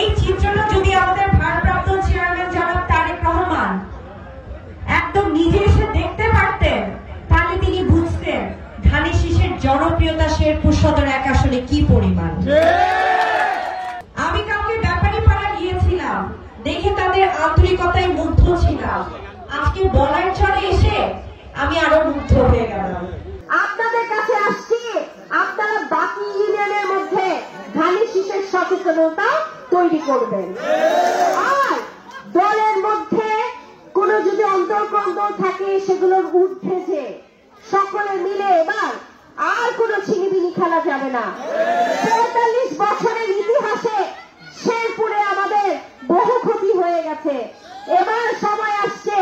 এই চিত্রটা যদি আমাদের ভারপ্রাপ্ত চেয়ারম্যান জনাব তারেক রহমান একদম নিজে এসে দেখতে পারতেন, তাহলে তিনি বুঝতেন ধানের শীষের জনপ্রিয়তা শেরপুর সদর 1 আসনে কি পরিমাণ। আমি কালকে ব্যাপারীপাড়া গিয়েছিলাম, দেখে তাদের আন্তরিকতায় মুগ্ধ ছিলাম। আজকে বলার চলে এসে আমি আরো মুগ্ধ হয়ে গেলাম। আপনাদের কাছে আসছি, আপনারা বাকি ইউনিয়নের মধ্যে ধানের শীষের সচেতনতা তৈরি করবেন। আর দলের মধ্যে কোন যদি অন্তর্কন্দল থাকে সেগুলোর ঊর্ধ্বে যে সকলে মিলে এবার আর কোন ছিনিবিনি খেলা যাবে না। ৪৫ বছরের ইতিহাসে শেরপুরে আমাদের বহু ক্ষতি হয়ে গেছে। এবার সময় আসছে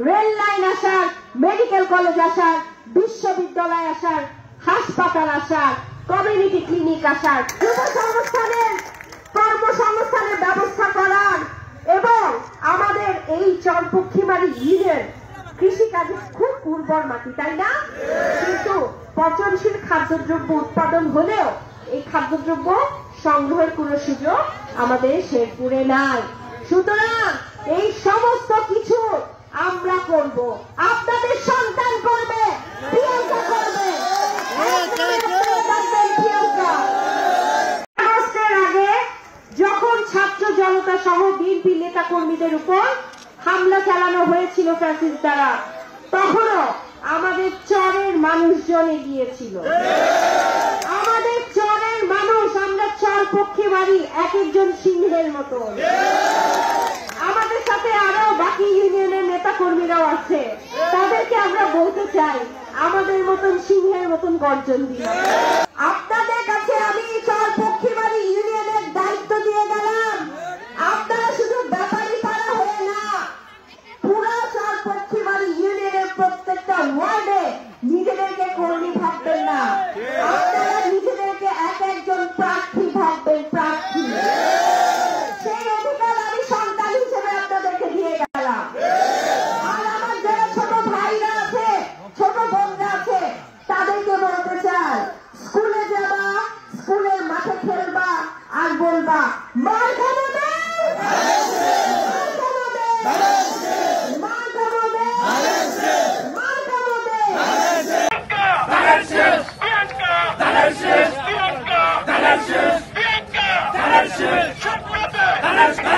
রেল লাইন আসার, মেডিকেল কলেজ আসার, বিশ্ববিদ্যালয় আসার, হাসপাতাল আসার, কমিউনিটি ক্লিনিক আসার, যুব সংস্থানের কর্মসংস্থানের ব্যবস্থা করার এবং আমাদের এই চরপক্ষীমারি ইউনিয়ন কৃষিকাজে খুব উর্বর মাটি, তাই না? কিন্তু পচনশীল খাদ্যদ্রব্য উৎপাদন হলেও এই খাদ্যদ্রব্য সংগ্রহের কোন সুযোগ আমাদের শেরপুরে নাই। সুতরাং এই সমস্ত কিছু আমরা করব, আপনাদের সন্তান করবে, প্রিয়াঙ্কা করবে। আগস্টের আগে যখন ছাত্র জনতা সহ বিএনপি নেতা কর্মীদের উপর হামলা চালানো হয়েছিল ফ্যাসিস্ট দ্বারা, তখনও আমাদের চরের মানুষজন এগিয়েছিল। আমাদের চরের মানুষ, আমরা চর পক্ষে বাড়ি এক একজন সিংহের মতো। আমাদের সাথে আরো বাকি ইউনিয়নের নেতা কর্মীরাও আছে, তাদেরকে আমরা বলতে চাই আমাদের মতন সিংহের মতন গর্জন দিন। আপনাদের কাছে আমি চর পক্ষীবাড়ি ইউনিয়নের দায়িত্ব দিয়ে গেলাম, আপনারা শুধু ব্যাপারী পাড়া হয়ে না, পুরো চর পক্ষীবাড়ি ইউনিয়নের প্রত্যেকটা ওয়ার্ডে নিজেদেরকে কর্মী ভাববেন না, আপনারা নিজেদেরকে এক একজন প্রার্থী ভাববেন, প্রার্থী। সেই অধিকার আমি সন্তান হিসেবে আপনাদেরকে দিয়ে গেলাম। আর আমার যারা ছোট ভাইরা আছে, ছোট বোনরা আছে, তাদেরকে বলতে চাই, স্কুলে যাবা, স্কুলের মাঠে খেলবা, আর বলবা মার খাবো না, মার খাবো না, মার খাবো না, মার খাবো না। ধানের শীষ, ধানের শীষ, ধানের শীষ, ধানের শীষ, ধানের শীষ,